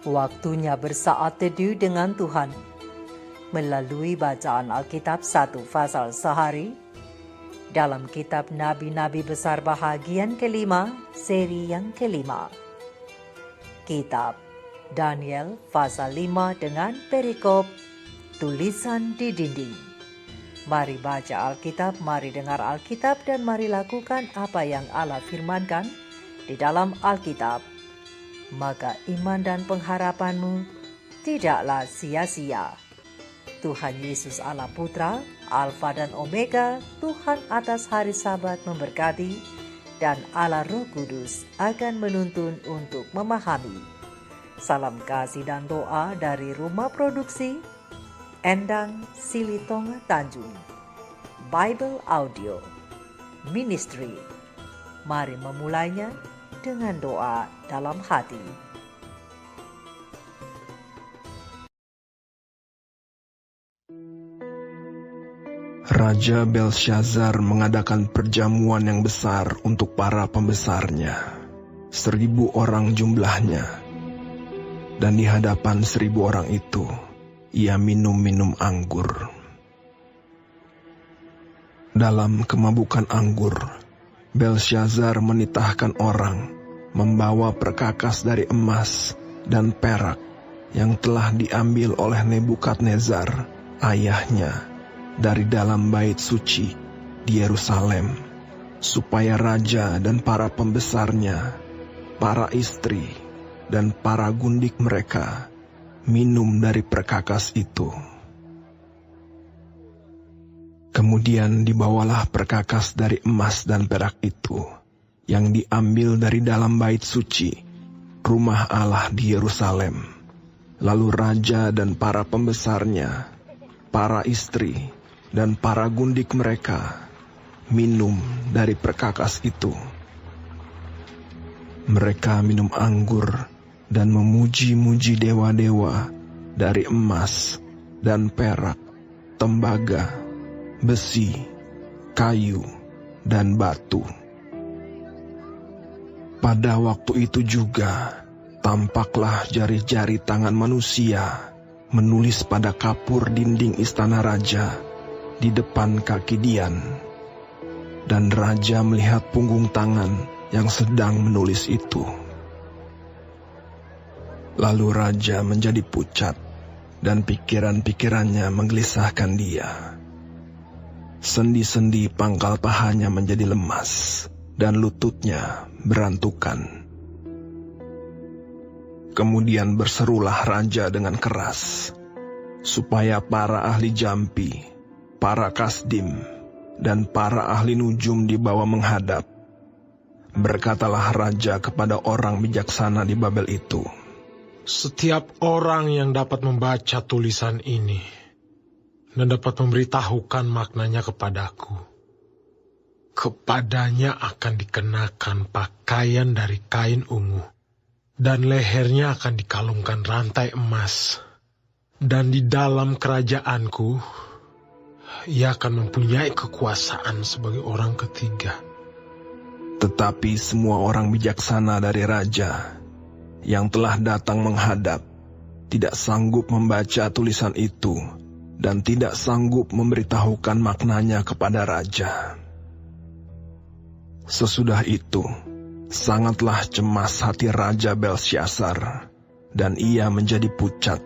Waktunya bersaat teduh dengan Tuhan melalui bacaan Alkitab 1 pasal sehari dalam kitab Nabi-Nabi Besar bahagian kelima, seri yang kelima. Kitab Daniel pasal 5 dengan perikop tulisan di dinding. Mari baca Alkitab, mari dengar Alkitab, dan mari lakukan apa yang Allah firmankan di dalam Alkitab. Maka iman dan pengharapanmu tidaklah sia-sia. Tuhan Yesus Allah Putra, Alfa dan Omega, Tuhan atas hari Sabat memberkati, dan Allah Roh Kudus akan menuntun untuk memahami. Salam kasih dan doa dari Rumah Produksi Endang Silitonga Tanjung Bible Audio Ministry. Mari memulainya dengan doa dalam hati. Raja Belsyazar mengadakan perjamuan yang besar untuk para pembesarnya, 1.000 orang jumlahnya. Dan di hadapan 1.000 orang itu, ia minum anggur. Dalam kemabukan anggur, Belsyazar menitahkan orang membawa perkakas dari emas dan perak yang telah diambil oleh Nebukadnezar, ayahnya, dari dalam bait suci di Yerusalem, supaya raja dan para pembesarnya, para istri, dan para gundik mereka minum dari perkakas itu. Kemudian dibawalah perkakas dari emas dan perak itu, yang diambil dari dalam bait suci, rumah Allah di Yerusalem. Lalu raja dan para pembesarnya, para istri, dan para gundik mereka minum dari perkakas itu. Mereka minum anggur dan memuji-muji dewa-dewa dari emas dan perak, tembaga, besi, kayu, dan batu. Pada waktu itu juga, tampaklah jari-jari tangan manusia menulis pada kapur dinding istana raja di depan kaki Dian. Dan raja melihat punggung tangan yang sedang menulis itu. Lalu raja menjadi pucat, dan pikiran-pikirannya menggelisahkan dia. Sendi-sendi pangkal pahanya menjadi lemas, dan lututnya berantukan. Kemudian berserulah raja dengan keras, supaya para ahli jampi, para kasdim, dan para ahli nujum dibawa menghadap. Berkatalah raja kepada orang bijaksana di Babel itu, "Setiap orang yang dapat membaca tulisan ini dan dapat memberitahukan maknanya kepadaku, kepadanya akan dikenakan pakaian dari kain ungu, dan lehernya akan dikalungkan rantai emas, dan di dalam kerajaanku ia akan mempunyai kekuasaan sebagai orang ketiga." Tetapi semua orang bijaksana dari raja yang telah datang menghadap tidak sanggup membaca tulisan itu dan tidak sanggup memberitahukan maknanya kepada raja. Sesudah itu, sangatlah cemas hati Raja Belsyazar, dan ia menjadi pucat,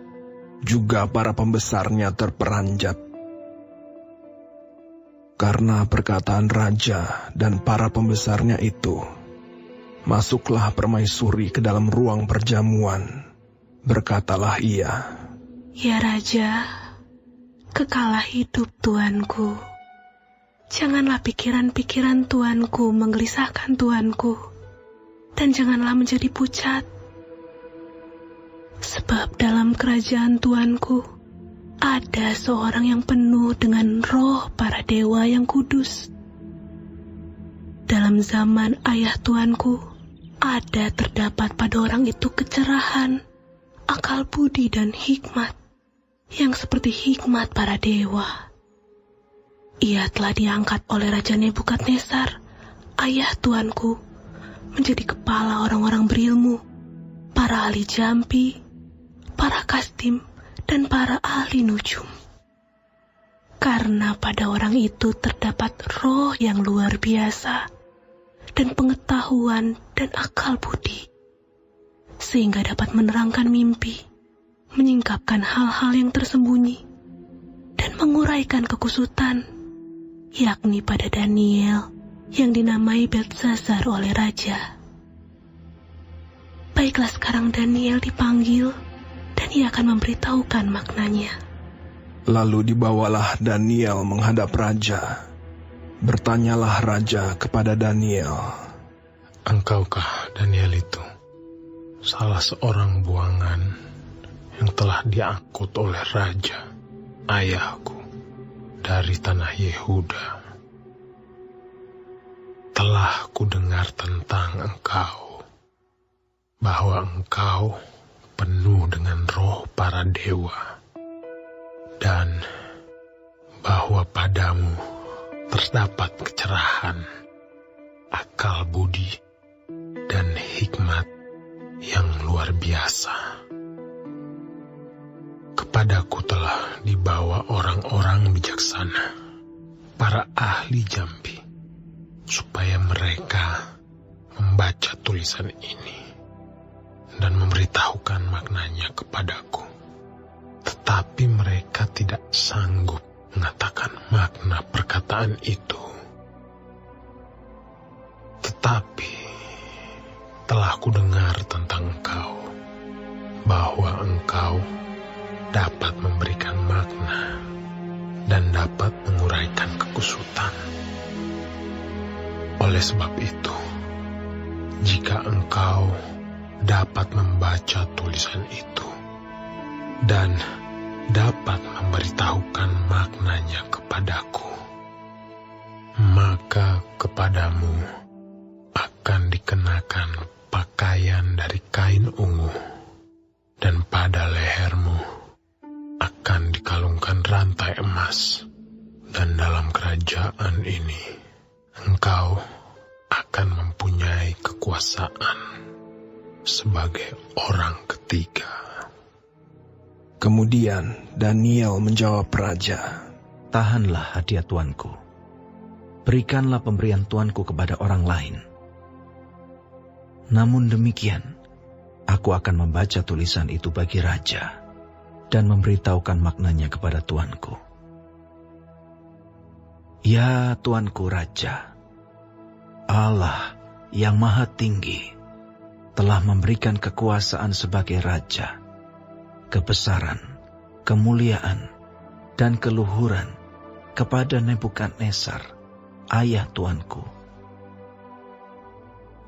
juga para pembesarnya terperanjat. Karena perkataan raja dan para pembesarnya itu, masuklah permaisuri ke dalam ruang perjamuan. Berkatalah ia, "Ya Raja, kekalah hidup Tuanku. Janganlah pikiran-pikiran Tuanku menggelisahkan Tuanku, dan janganlah menjadi pucat. Sebab dalam kerajaan Tuanku ada seorang yang penuh dengan roh para dewa yang kudus. Dalam zaman ayah Tuanku, ada terdapat pada orang itu kecerahan, akal budi dan hikmat, yang seperti hikmat para dewa. Ia telah diangkat oleh Raja Nebukadnezar, ayah Tuanku, menjadi kepala orang-orang berilmu, para ahli jampi, para kastim, dan para ahli nujum. Karena pada orang itu terdapat roh yang luar biasa, dan pengetahuan dan akal budi, sehingga dapat menerangkan mimpi, menyingkapkan hal-hal yang tersembunyi, dan menguraikan kekusutan, yakni pada Daniel yang dinamai Beltesazar oleh raja. Baiklah, sekarang Daniel dipanggil, dan ia akan memberitahukan maknanya. Lalu dibawalah Daniel menghadap raja. Bertanyalah raja kepada Daniel, "Engkaukah Daniel itu salah seorang buangan yang telah diangkut oleh raja ayahku dari tanah Yehuda? Telah kudengar tentang engkau, bahwa engkau penuh dengan roh para dewa, dan bahwa padamu terdapat kecerahan, akal budi, dan hikmat yang luar biasa. Kepadaku telah dibawa orang-orang bijaksana, para ahli jambi, supaya mereka membaca tulisan ini dan memberitahukan maknanya kepadaku. Tetapi mereka tidak sanggup mengatakan makna perkataan itu. Tetapi telah kudengar tentang engkau, bahwa engkau dapat memberikan makna dan dapat menguraikan kekusutan. Oleh sebab itu, jika engkau dapat membaca tulisan itu dan dapat memberitahukan maknanya kepadaku, maka kepadamu akan dikenakan pakaian dari kain ungu, dan pada lehermu akan dikalungkan rantai emas, dan dalam kerajaan ini engkau akan mempunyai kekuasaan sebagai orang ketiga." Kemudian Daniel menjawab raja, "Tahanlah hadiah tuanku. Berikanlah pemberian tuanku kepada orang lain. Namun demikian, aku akan membaca tulisan itu bagi raja dan memberitahukan maknanya kepada tuanku. Ya tuanku raja, Allah yang maha tinggi telah memberikan kekuasaan sebagai raja, kebesaran, kemuliaan, dan keluhuran kepada Nebukadnezar, ayah tuanku.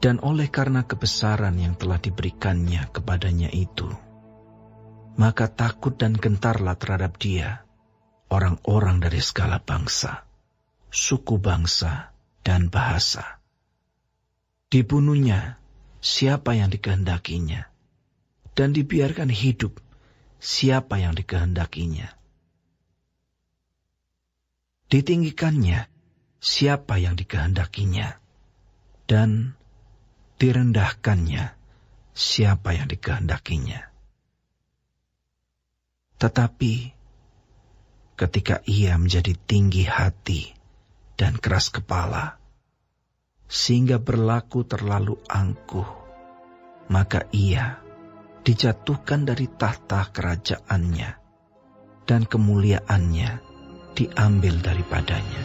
Dan oleh karena kebesaran yang telah diberikannya kepadanya itu, maka takut dan gentarlah terhadap dia orang-orang dari segala bangsa, suku bangsa, dan bahasa. Dibunuhnya siapa yang dikehendakinya, dan dibiarkan hidup siapa yang dikehendakinya. Ditinggikannya siapa yang dikehendakinya, dan direndahkannya siapa yang dikehendakinya. Tetapi ketika ia menjadi tinggi hati dan keras kepala, sehingga berlaku terlalu angkuh, maka ia dijatuhkan dari tahta kerajaannya, dan kemuliaannya diambil daripadanya.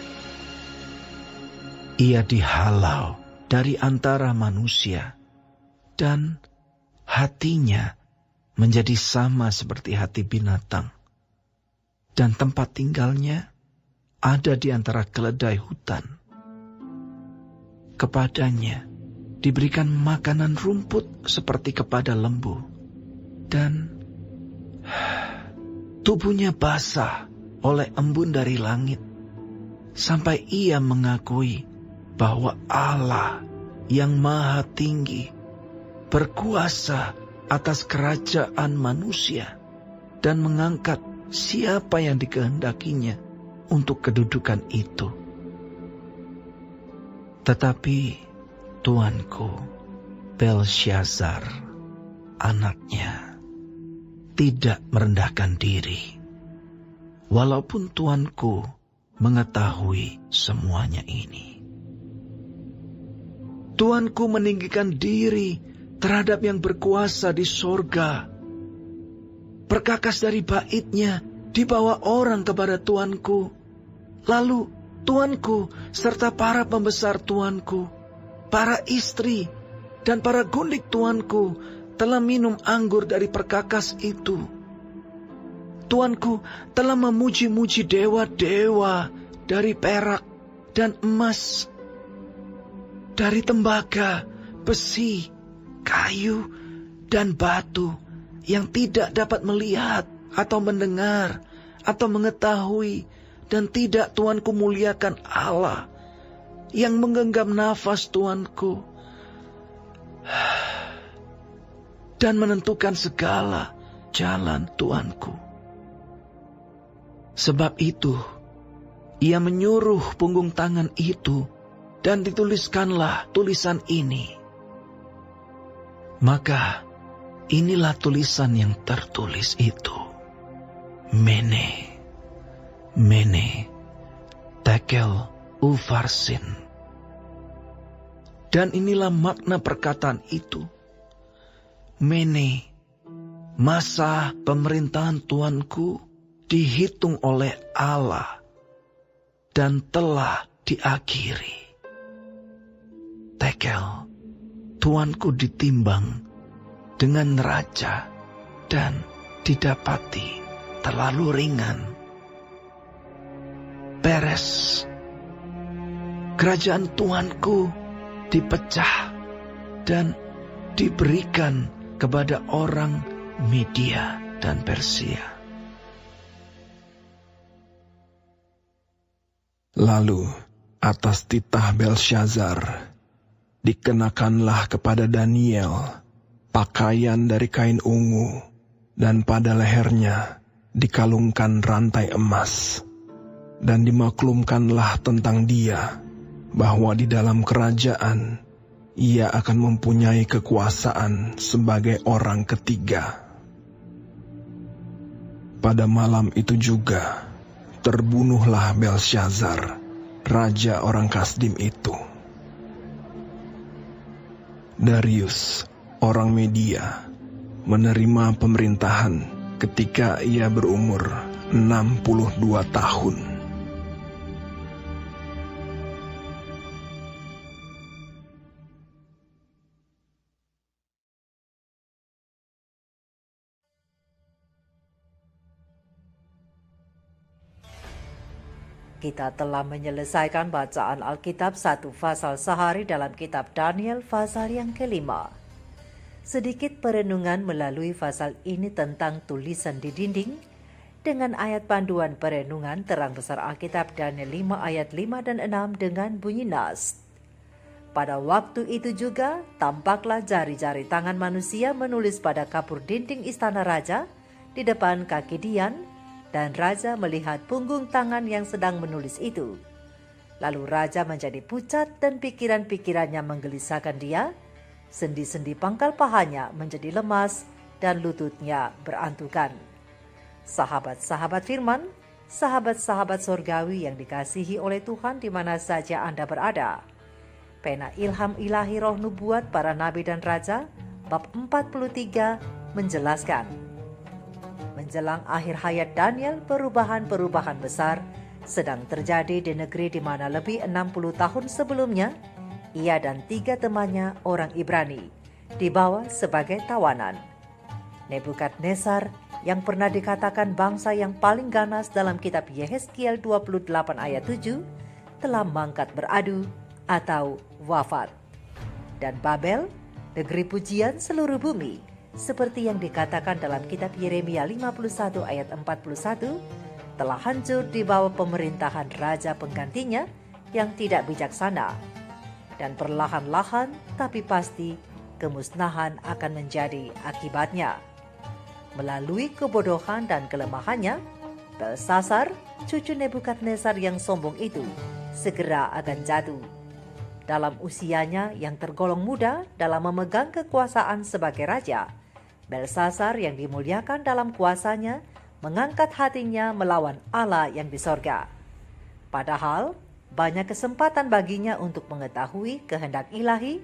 Ia dihalau dari antara manusia, dan hatinya menjadi sama seperti hati binatang, dan tempat tinggalnya ada di antara keledai hutan. Kepadanya diberikan makanan rumput seperti kepada lembu, dan tubuhnya basah oleh embun dari langit, sampai ia mengakui bahwa Allah yang maha tinggi berkuasa atas kerajaan manusia, dan mengangkat siapa yang dikehendakinya untuk kedudukan itu. Tetapi tuanku Belshazzar, anaknya, tidak merendahkan diri, walaupun Tuanku mengetahui semuanya ini. Tuanku meninggikan diri terhadap yang berkuasa di sorga. Perkakas dari baitnya dibawa orang kepada Tuanku. Lalu Tuanku serta para pembesar Tuanku, para istri, dan para gundik Tuanku telah minum anggur dari perkakas itu. Tuanku telah memuji-muji dewa-dewa dari perak dan emas, dari tembaga, besi, kayu, dan batu yang tidak dapat melihat atau mendengar atau mengetahui, dan tidak Tuanku muliakan Allah yang menggenggam nafas Tuanku dan menentukan segala jalan Tuanku. Sebab itu, ia menyuruh punggung tangan itu dan dituliskanlah tulisan ini. Maka inilah tulisan yang tertulis itu. Mene, Mene, Tekel, Upharsin. Dan inilah makna perkataan itu. Mene, masa pemerintahan Tuanku dihitung oleh Allah dan telah diakhiri. Tekel, Tuanku ditimbang dengan neraca dan didapati terlalu ringan. Peres, kerajaan Tuanku dipecah dan diberikan kepada orang Media dan Persia. Lalu atas titah Belsyazar dikenakanlah kepada Daniel pakaian dari kain ungu, dan pada lehernya dikalungkan rantai emas. Dan dimaklumkanlah tentang dia bahwa di dalam kerajaan ia akan mempunyai kekuasaan sebagai orang ketiga. Pada malam itu juga terbunuhlah Belsyazar, raja orang Kasdim itu. Darius, orang Media, menerima pemerintahan ketika ia berumur 62 tahun. Kita telah menyelesaikan bacaan Alkitab 1 pasal sehari dalam kitab Daniel pasal yang kelima. Sedikit perenungan melalui pasal ini tentang tulisan di dinding dengan ayat panduan perenungan terang besar Alkitab Daniel 5 ayat 5 dan 6 dengan bunyi nas. Pada waktu itu juga tampaklah jari-jari tangan manusia menulis pada kapur dinding istana raja di depan kaki Dian, dan raja melihat punggung tangan yang sedang menulis itu. Lalu raja menjadi pucat dan pikiran-pikirannya menggelisahkan dia. Sendi-sendi pangkal pahanya menjadi lemas dan lututnya berantukan. Sahabat-sahabat firman, sahabat-sahabat sorgawi yang dikasihi oleh Tuhan di mana saja Anda berada. Pena ilham ilahi roh nubuat para nabi dan raja, bab 43 menjelaskan. Menjelang akhir hayat Daniel, perubahan-perubahan besar sedang terjadi di negeri di mana lebih 60 tahun sebelumnya, ia dan 3 temannya orang Ibrani dibawa sebagai tawanan. Nebukadnezar yang pernah dikatakan bangsa yang paling ganas dalam kitab Yehezkiel 28 ayat 7 telah mangkat beradu atau wafat. Dan Babel, negeri pujian seluruh bumi, seperti yang dikatakan dalam kitab Yeremia 51 ayat 41, telah hancur di bawah pemerintahan raja penggantinya yang tidak bijaksana. Dan perlahan-lahan tapi pasti kemusnahan akan menjadi akibatnya. Melalui kebodohan dan kelemahannya, Belsasar, cucu Nebukadnezar yang sombong itu, segera akan jatuh. Dalam usianya yang tergolong muda dalam memegang kekuasaan sebagai raja, Belsasar yang dimuliakan dalam kuasanya mengangkat hatinya melawan Allah yang di sorga. Padahal banyak kesempatan baginya untuk mengetahui kehendak ilahi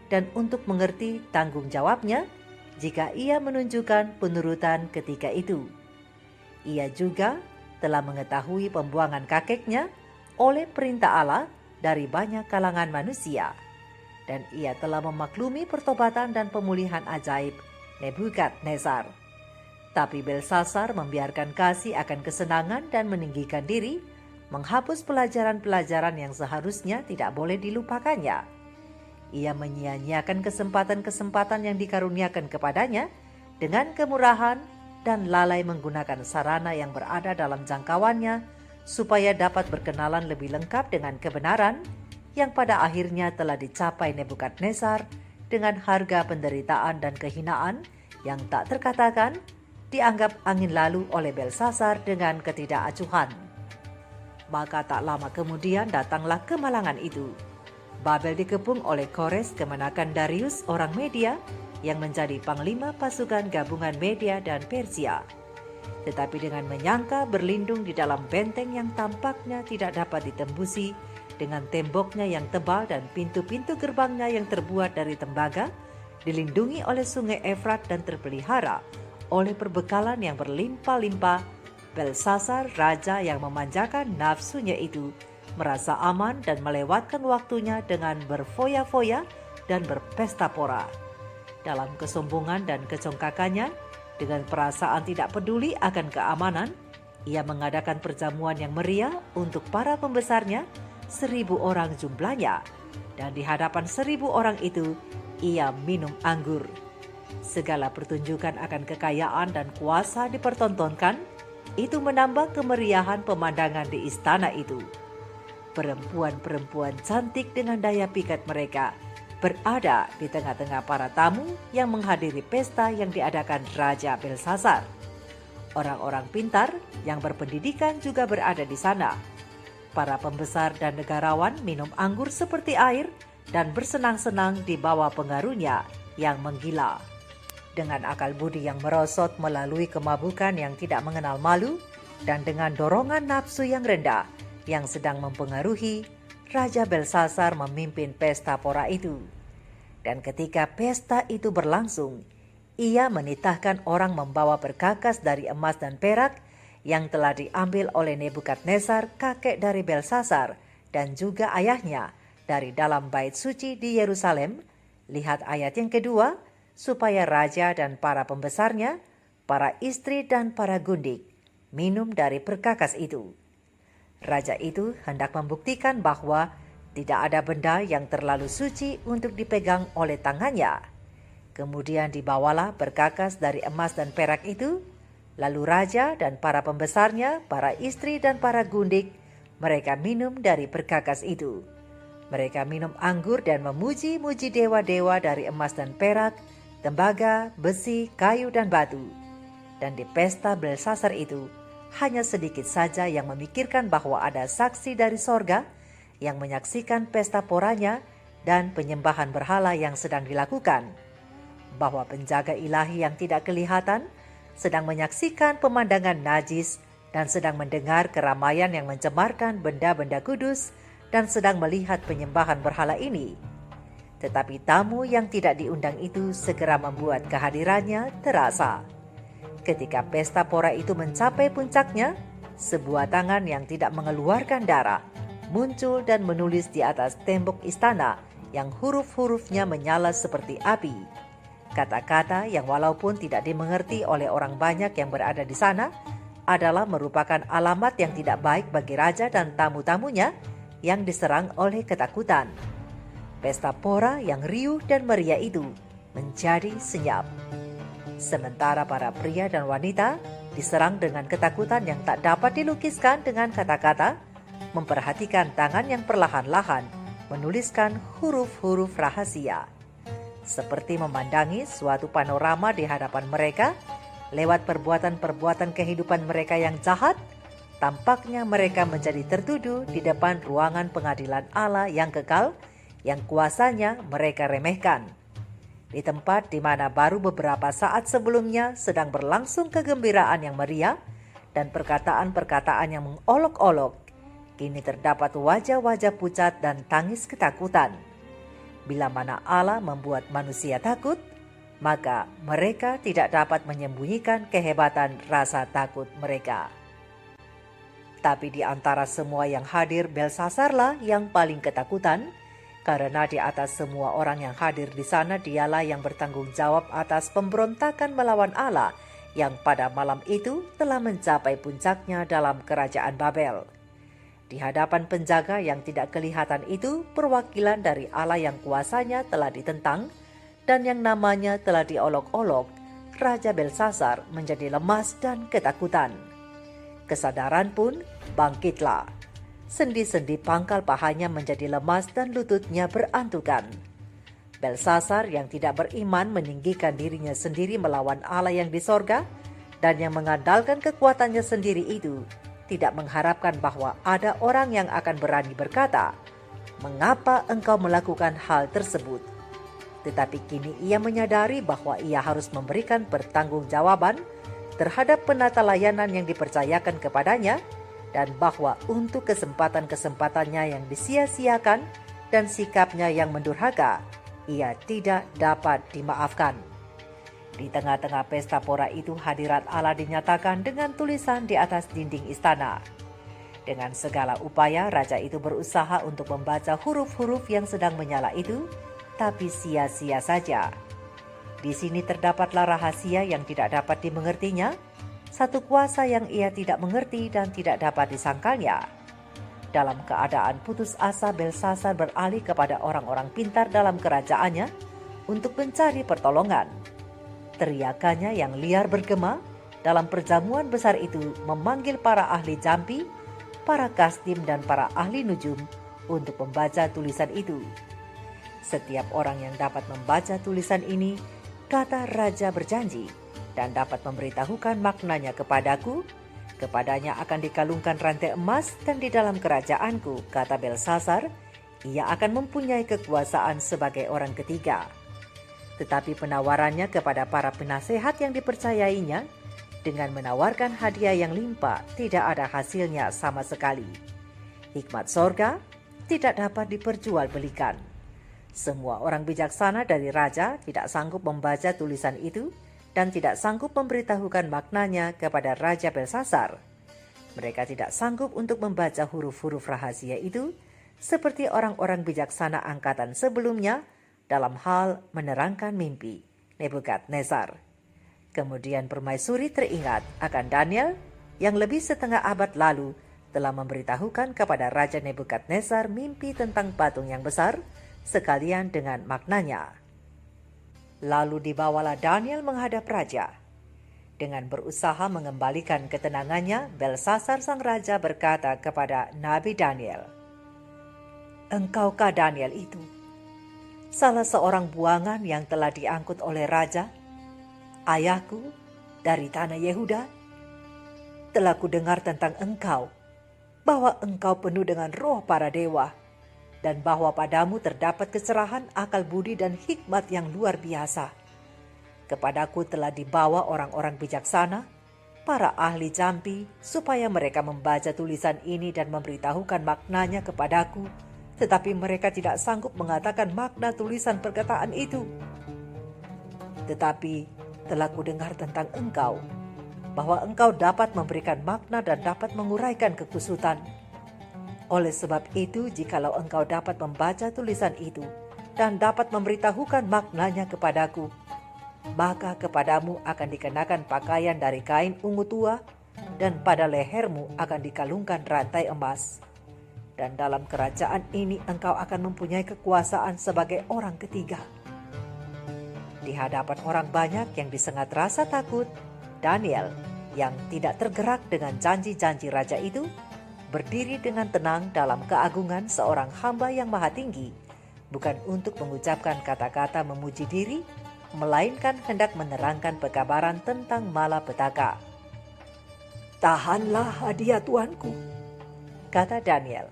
dan untuk mengerti tanggung jawabnya jika ia menunjukkan penurutan ketika itu. Ia juga telah mengetahui pembuangan kakeknya oleh perintah Allah dari banyak kalangan manusia, dan ia telah memaklumi pertobatan dan pemulihan ajaib Nebukadnezar. Tapi Belsasar membiarkan kasih akan kesenangan dan meninggikan diri, menghapus pelajaran-pelajaran yang seharusnya tidak boleh dilupakannya. Ia menyia-nyiakan kesempatan-kesempatan yang dikaruniakan kepadanya dengan kemurahan dan lalai menggunakan sarana yang berada dalam jangkauannya supaya dapat berkenalan lebih lengkap dengan kebenaran yang pada akhirnya telah dicapai Nebukadnezar dengan harga penderitaan dan kehinaan yang tak terkatakan, dianggap angin lalu oleh Belsasar dengan ketidakacuhan. Maka tak lama kemudian datanglah kemalangan itu. Babel dikepung oleh Kores kemenakan Darius orang Media yang menjadi panglima pasukan gabungan Media dan Persia. Tetapi dengan menyangka berlindung di dalam benteng yang tampaknya tidak dapat ditembusi, dengan temboknya yang tebal dan pintu-pintu gerbangnya yang terbuat dari tembaga, dilindungi oleh sungai Efrat dan terpelihara oleh perbekalan yang berlimpah-limpah, Belsasar, raja yang memanjakan nafsunya itu, merasa aman dan melewatkan waktunya dengan berfoya-foya dan berpesta pora. Dalam kesombongan dan kecongkakannya, dengan perasaan tidak peduli akan keamanan, ia mengadakan perjamuan yang meriah untuk para pembesarnya, 1.000 orang jumlahnya, dan di hadapan 1.000 orang itu ia minum anggur. Segala pertunjukan akan kekayaan dan kuasa dipertontonkan, itu menambah kemeriahan pemandangan di istana itu. Perempuan-perempuan cantik dengan daya pikat mereka berada di tengah-tengah para tamu yang menghadiri pesta yang diadakan Raja Belsasar. Orang-orang pintar yang berpendidikan juga berada di sana. Para pembesar dan negarawan minum anggur seperti air dan bersenang-senang di bawah pengaruhnya yang menggila. Dengan akal budi yang merosot melalui kemabukan yang tidak mengenal malu dan dengan dorongan nafsu yang rendah yang sedang mempengaruhi, Raja Belsasar memimpin pesta pora itu. Dan ketika pesta itu berlangsung, ia menitahkan orang membawa perkakas dari emas dan perak yang telah diambil oleh Nebukadnezar, kakek dari Belsasar, dan juga ayahnya dari dalam bait suci di Yerusalem. Lihat ayat yang kedua, supaya raja dan para pembesarnya, para istri dan para gundik, minum dari perkakas itu. Raja itu hendak membuktikan bahwa tidak ada benda yang terlalu suci untuk dipegang oleh tangannya. Kemudian dibawalah perkakas dari emas dan perak itu. Lalu raja dan para pembesarnya, para istri dan para gundik, mereka minum dari perkakas itu. Mereka minum anggur dan memuji-muji dewa-dewa dari emas dan perak, tembaga, besi, kayu dan batu. Dan di pesta Belsasar itu, hanya sedikit saja yang memikirkan bahwa ada saksi dari sorga yang menyaksikan pesta poranya dan penyembahan berhala yang sedang dilakukan. Bahwa penjaga ilahi yang tidak kelihatan sedang menyaksikan pemandangan najis dan sedang mendengar keramaian yang mencemarkan benda-benda kudus dan sedang melihat penyembahan berhala ini. Tetapi tamu yang tidak diundang itu segera membuat kehadirannya terasa. Ketika pesta pora itu mencapai puncaknya, sebuah tangan yang tidak mengeluarkan darah muncul dan menulis di atas tembok istana yang huruf-hurufnya menyala seperti api. Kata-kata yang walaupun tidak dimengerti oleh orang banyak yang berada di sana adalah merupakan alamat yang tidak baik bagi raja dan tamu-tamunya yang diserang oleh ketakutan. Pesta pora yang riuh dan meriah itu menjadi senyap. Sementara para pria dan wanita diserang dengan ketakutan yang tak dapat dilukiskan dengan kata-kata, memperhatikan tangan yang perlahan-lahan menuliskan huruf-huruf rahasia. Seperti memandangi suatu panorama di hadapan mereka, lewat perbuatan-perbuatan kehidupan mereka yang jahat, tampaknya mereka menjadi tertuduh di depan ruangan pengadilan Allah yang kekal, yang kuasanya mereka remehkan. di tempat di mana baru beberapa saat sebelumnya sedang berlangsung kegembiraan yang meriah dan perkataan-perkataan yang mengolok-olok, kini terdapat wajah-wajah pucat dan tangis ketakutan. Bila mana Allah membuat manusia takut, maka mereka tidak dapat menyembunyikan kehebatan rasa takut mereka. Tapi di antara semua yang hadir, Belsasarlah yang paling ketakutan, karena di atas semua orang yang hadir di sana dialah yang bertanggung jawab atas pemberontakan melawan Allah yang pada malam itu telah mencapai puncaknya dalam kerajaan Babel. Di hadapan penjaga yang tidak kelihatan itu, perwakilan dari Allah yang kuasanya telah ditentang dan yang namanya telah diolok-olok, Raja Belsasar menjadi lemas dan ketakutan. Kesadaran pun bangkitlah. Sendi-sendi pangkal pahanya menjadi lemas dan lututnya berantukan. Belsasar yang tidak beriman meninggikan dirinya sendiri melawan Allah yang di sorga dan yang mengandalkan kekuatannya sendiri itu tidak mengharapkan bahwa ada orang yang akan berani berkata, "Mengapa engkau melakukan hal tersebut?" Tetapi kini ia menyadari bahwa ia harus memberikan pertanggungjawaban terhadap penata layanan yang dipercayakan kepadanya, dan bahwa untuk kesempatan-kesempatannya yang disia-siakan dan sikapnya yang mendurhaka, ia tidak dapat dimaafkan. Di tengah-tengah pesta pora itu hadirat Allah dinyatakan dengan tulisan di atas dinding istana. Dengan segala upaya, raja itu berusaha untuk membaca huruf-huruf yang sedang menyala itu, tapi sia-sia saja. Di sini terdapatlah rahasia yang tidak dapat dimengertinya, satu kuasa yang ia tidak mengerti dan tidak dapat disangkalnya. Dalam keadaan putus asa, Belsasar beralih kepada orang-orang pintar dalam kerajaannya untuk mencari pertolongan. Teriakannya yang liar bergema dalam perjamuan besar itu memanggil para ahli jampi, para kastim dan para ahli nujum untuk membaca tulisan itu. Setiap orang yang dapat membaca tulisan ini, kata raja berjanji, dan dapat memberitahukan maknanya kepadaku, kepadanya akan dikalungkan rantai emas, dan di dalam kerajaanku, kata Belsasar, ia akan mempunyai kekuasaan sebagai orang ketiga. Tetapi penawarannya kepada para penasehat yang dipercayainya, dengan menawarkan hadiah yang limpah, tidak ada hasilnya sama sekali. Hikmat sorga tidak dapat diperjualbelikan. Semua orang bijaksana dari raja tidak sanggup membaca tulisan itu, dan tidak sanggup memberitahukan maknanya kepada Raja Belsasar. Mereka tidak sanggup untuk membaca huruf-huruf rahasia itu, seperti orang-orang bijaksana angkatan sebelumnya dalam hal menerangkan mimpi Nebukadnezar. Kemudian permaisuri teringat akan Daniel yang lebih setengah abad lalu telah memberitahukan kepada Raja Nebukadnezar mimpi tentang patung yang besar, sekalian dengan maknanya. Lalu dibawalah Daniel menghadap raja. Dengan berusaha mengembalikan ketenangannya, Belsasar sang raja berkata kepada Nabi Daniel, "Engkaukah Daniel itu, salah seorang buangan yang telah diangkut oleh raja, ayahku dari tanah Yehuda? Telah kudengar tentang engkau, bahwa engkau penuh dengan roh para dewa, dan bahwa padamu terdapat kecerahan, akal budi, dan hikmat yang luar biasa. Kepadaku telah dibawa orang-orang bijaksana, para ahli jampi, supaya mereka membaca tulisan ini dan memberitahukan maknanya kepadaku, tetapi mereka tidak sanggup mengatakan makna tulisan perkataan itu. Tetapi telah kudengar tentang engkau, bahwa engkau dapat memberikan makna dan dapat menguraikan kekusutan. Oleh sebab itu, jikalau engkau dapat membaca tulisan itu dan dapat memberitahukan maknanya kepadaku, maka kepadamu akan dikenakan pakaian dari kain ungu tua, dan pada lehermu akan dikalungkan rantai emas. Dan dalam kerajaan ini engkau akan mempunyai kekuasaan sebagai orang ketiga." Di hadapan orang banyak yang disengat rasa takut, Daniel yang tidak tergerak dengan janji-janji raja itu, berdiri dengan tenang dalam keagungan seorang hamba yang maha tinggi, bukan untuk mengucapkan kata-kata memuji diri, melainkan hendak menerangkan pekabaran tentang malapetaka. "Tahanlah hadiah Tuanku," kata Daniel.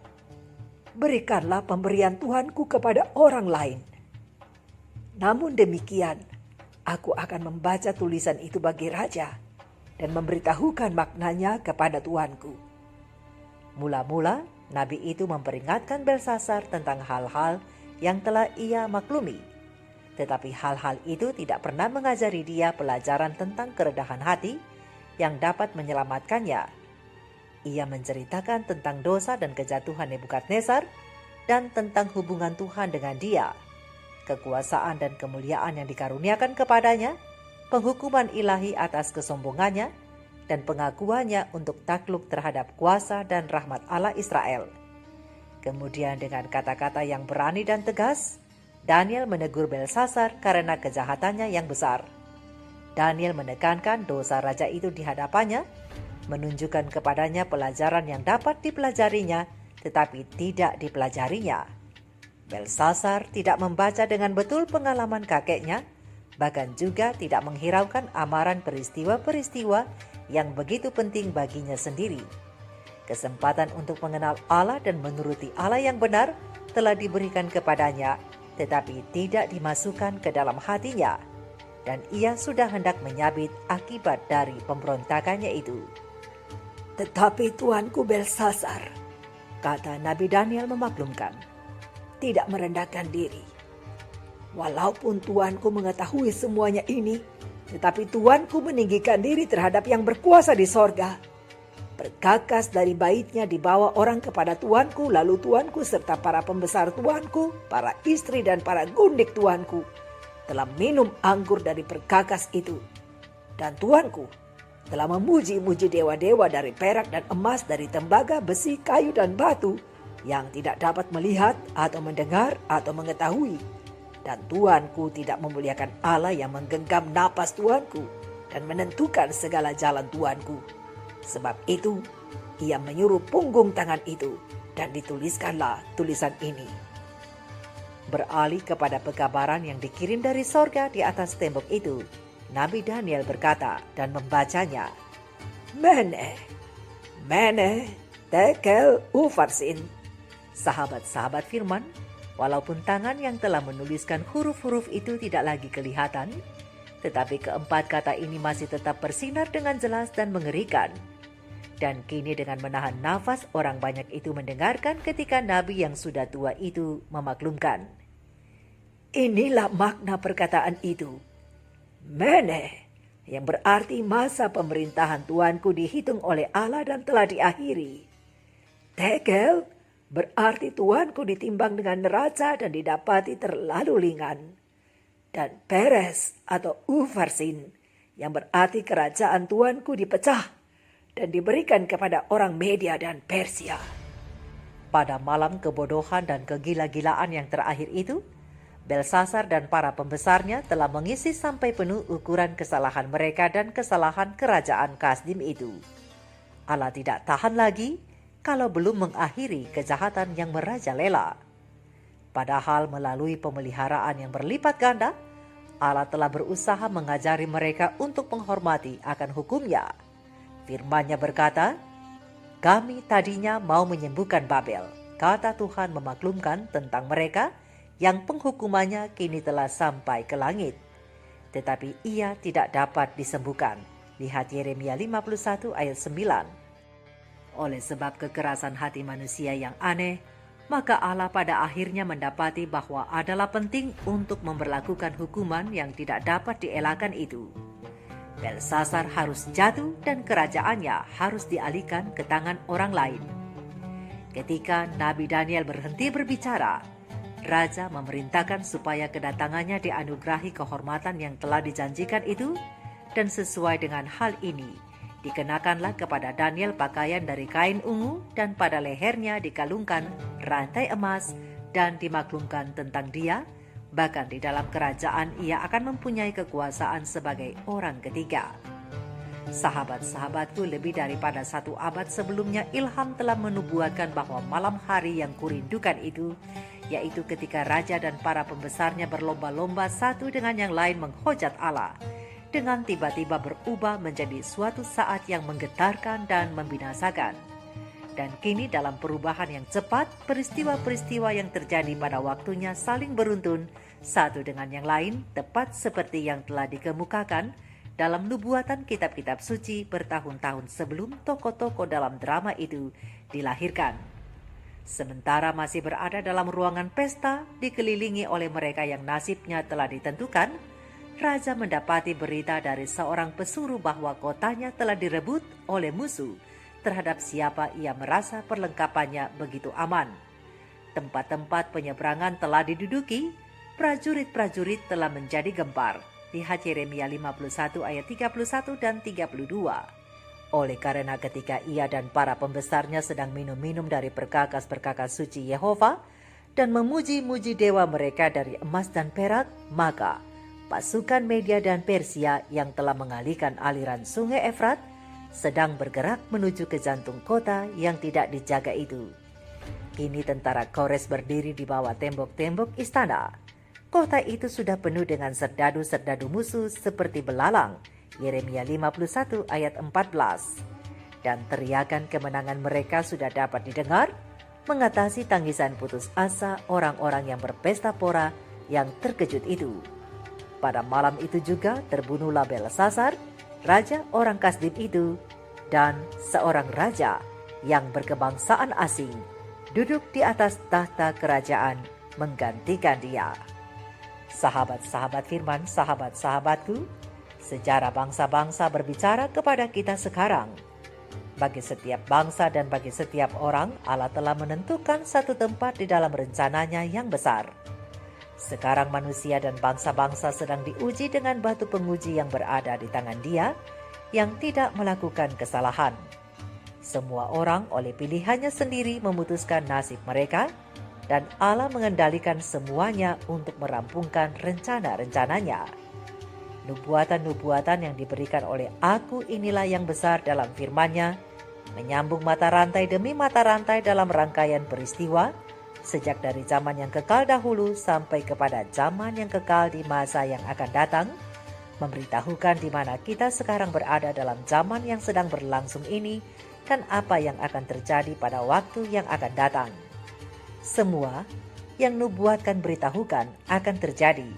"Berikanlah pemberian Tuanku kepada orang lain. Namun demikian, aku akan membaca tulisan itu bagi raja dan memberitahukan maknanya kepada tuanku. Mula-mula, nabi itu memperingatkan Belsasar tentang hal-hal yang telah ia maklumi. Tetapi hal-hal itu tidak pernah mengajari dia pelajaran tentang kerendahan hati yang dapat menyelamatkannya. Ia menceritakan tentang dosa dan kejatuhan Nebukadnezar dan tentang hubungan Tuhan dengan dia, kekuasaan dan kemuliaan yang dikaruniakan kepadanya, penghukuman ilahi atas kesombongannya, dan pengakuannya untuk takluk terhadap kuasa dan rahmat Allah Israel. Kemudian dengan kata-kata yang berani dan tegas, Daniel menegur Belsasar karena kejahatannya yang besar. Daniel menekankan dosa raja itu di hadapannya, menunjukkan kepadanya pelajaran yang dapat dipelajarinya, tetapi tidak dipelajarinya. Belsasar tidak membaca dengan betul pengalaman kakeknya, bahkan juga tidak menghiraukan amaran peristiwa-peristiwa yang begitu penting baginya sendiri. Kesempatan untuk mengenal Allah dan menuruti Allah yang benar telah diberikan kepadanya, tetapi tidak dimasukkan ke dalam hatinya, dan ia sudah hendak menyabit akibat dari pemberontakannya itu. Tetapi tuanku Belsasar, kata Nabi Daniel memaklumkan, tidak merendahkan diri. Walaupun tuanku mengetahui semuanya ini, tetapi tuanku meninggikan diri terhadap yang berkuasa di sorga. Bergagas dari baitnya dibawa orang kepada tuanku, lalu tuanku serta para pembesar tuanku, para istri dan para gundik tuanku telah minum anggur dari perkakas itu. Dan tuanku telah memuji-muji dewa-dewa dari perak dan emas, dari tembaga, besi, kayu dan batu yang tidak dapat melihat atau mendengar atau mengetahui. Dan tuanku tidak memuliakan Allah yang menggenggam napas tuanku dan menentukan segala jalan tuanku. Sebab itu, ia menyuruh punggung tangan itu dan dituliskanlah tulisan ini. Beralih kepada pekabaran yang dikirim dari sorga di atas tembok itu, Nabi Daniel berkata dan membacanya. Mene, tekel, ufarsin. Sahabat-sahabat firman, walaupun tangan yang telah menuliskan huruf-huruf itu tidak lagi kelihatan, tetapi keempat kata ini masih tetap bersinar dengan jelas dan mengerikan. Dan kini dengan menahan nafas, orang banyak itu mendengarkan ketika nabi yang sudah tua itu memaklumkan. Inilah makna perkataan itu. Mene, yang berarti masa pemerintahan tuanku dihitung oleh Allah dan telah diakhiri. Tekel, berarti tuanku ditimbang dengan neraca dan didapati terlalu ringan. Dan Peres atau Ufarsin, yang berarti kerajaan tuanku dipecah dan diberikan kepada orang Media dan Persia. Pada malam kebodohan dan kegila-gilaan yang terakhir itu, Belsasar dan para pembesarnya telah mengisi sampai penuh ukuran kesalahan mereka dan kesalahan kerajaan Kasdim itu. Allah tidak tahan lagi kalau belum mengakhiri kejahatan yang merajalela. Padahal melalui pemeliharaan yang berlipat ganda, Allah telah berusaha mengajari mereka untuk menghormati akan hukumnya. Firman-Nya berkata, "Kami tadinya mau menyembuhkan Babel," kata Tuhan memaklumkan tentang mereka yang penghukumannya kini telah sampai ke langit. Tetapi ia tidak dapat disembuhkan. Lihat Yeremia 51 ayat 9. Oleh sebab kekerasan hati manusia yang aneh, maka Allah pada akhirnya mendapati bahwa adalah penting untuk memberlakukan hukuman yang tidak dapat dielakkan itu. Belsasar harus jatuh dan kerajaannya harus dialihkan ke tangan orang lain. Ketika Nabi Daniel berhenti berbicara, Raja memerintahkan supaya kedatangannya dianugerahi kehormatan yang telah dijanjikan itu, dan sesuai dengan hal ini, dikenakanlah kepada Daniel pakaian dari kain ungu dan pada lehernya dikalungkan rantai emas dan dimaklumkan tentang dia, bahkan di dalam kerajaan ia akan mempunyai kekuasaan sebagai orang ketiga. Sahabat-sahabatku, lebih daripada 1 abad sebelumnya Ilham telah menubuatkan bahwa malam hari yang kurindukan itu, yaitu ketika raja dan para pembesarnya berlomba-lomba satu dengan yang lain menghujat Allah, dengan tiba-tiba berubah menjadi suatu saat yang menggetarkan dan membinasakan. Dan kini dalam perubahan yang cepat, peristiwa-peristiwa yang terjadi pada waktunya saling beruntun satu dengan yang lain, tepat seperti yang telah dikemukakan dalam nubuatan kitab-kitab suci bertahun-tahun sebelum tokoh-tokoh dalam drama itu dilahirkan. Sementara masih berada dalam ruangan pesta, dikelilingi oleh mereka yang nasibnya telah ditentukan, raja mendapati berita dari seorang pesuruh bahwa kotanya telah direbut oleh musuh, terhadap siapa ia merasa perlengkapannya begitu aman. Tempat-tempat penyeberangan telah diduduki, prajurit-prajurit telah menjadi gempar. Lihat Yeremia 51 ayat 31 dan 32. Oleh karena ketika ia dan para pembesarnya sedang minum-minum dari perkakas-perkakas suci Yehova dan memuji-muji dewa mereka dari emas dan perak, maka pasukan Media dan Persia yang telah mengalihkan aliran sungai Efrat sedang bergerak menuju ke jantung kota yang tidak dijaga itu. Kini tentara Kores berdiri di bawah tembok-tembok istana. Kota itu sudah penuh dengan serdadu-serdadu musuh seperti belalang. Yeremia 51 ayat 14. Dan teriakan kemenangan mereka sudah dapat didengar, mengatasi tangisan putus asa orang-orang yang berpesta pora yang terkejut itu. Pada malam itu juga terbunuhlah Belsasar, raja orang Kasdim itu, dan seorang raja yang berkebangsaan asing duduk di atas tahta kerajaan menggantikan dia. Sahabat-sahabat firman, sahabat-sahabatku, sejarah bangsa-bangsa berbicara kepada kita sekarang. Bagi setiap bangsa dan bagi setiap orang, Allah telah menentukan satu tempat di dalam rencananya yang besar. Sekarang manusia dan bangsa-bangsa sedang diuji dengan batu penguji yang berada di tangan Dia, yang tidak melakukan kesalahan. Semua orang oleh pilihannya sendiri memutuskan nasib mereka, dan Allah mengendalikan semuanya untuk merampungkan rencana-rencananya. Nubuatan-nubuatan yang diberikan oleh Aku inilah yang besar dalam firman-Nya, menyambung mata rantai demi mata rantai dalam rangkaian peristiwa, sejak dari zaman yang kekal dahulu sampai kepada zaman yang kekal di masa yang akan datang, memberitahukan di mana kita sekarang berada dalam zaman yang sedang berlangsung ini, dan apa yang akan terjadi pada waktu yang akan datang. Semua yang nubuatkan beritahukan akan terjadi.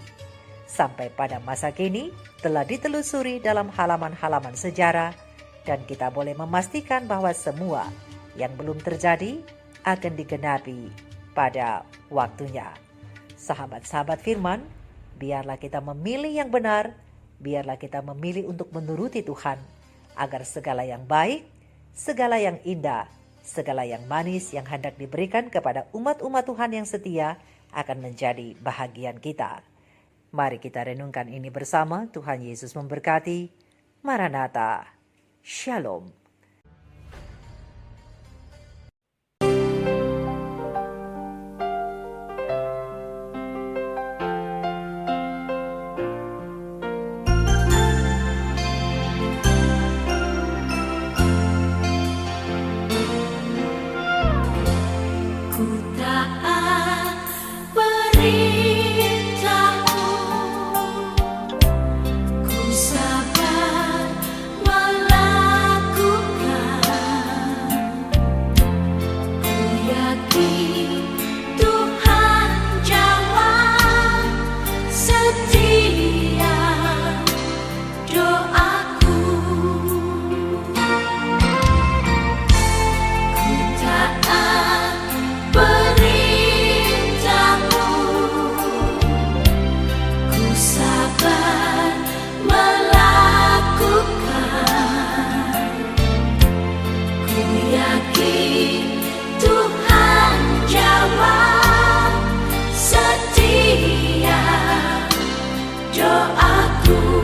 Sampai pada masa kini telah ditelusuri dalam halaman-halaman sejarah, dan kita boleh memastikan bahwa semua yang belum terjadi akan digenapi pada waktunya. Sahabat-sahabat firman, biarlah kita memilih yang benar, biarlah kita memilih untuk menuruti Tuhan, agar segala yang baik, segala yang indah, segala yang manis yang hendak diberikan kepada umat-umat Tuhan yang setia akan menjadi bahagian kita. Mari kita renungkan ini bersama. Tuhan Yesus memberkati. Maranatha. Shalom. Doaku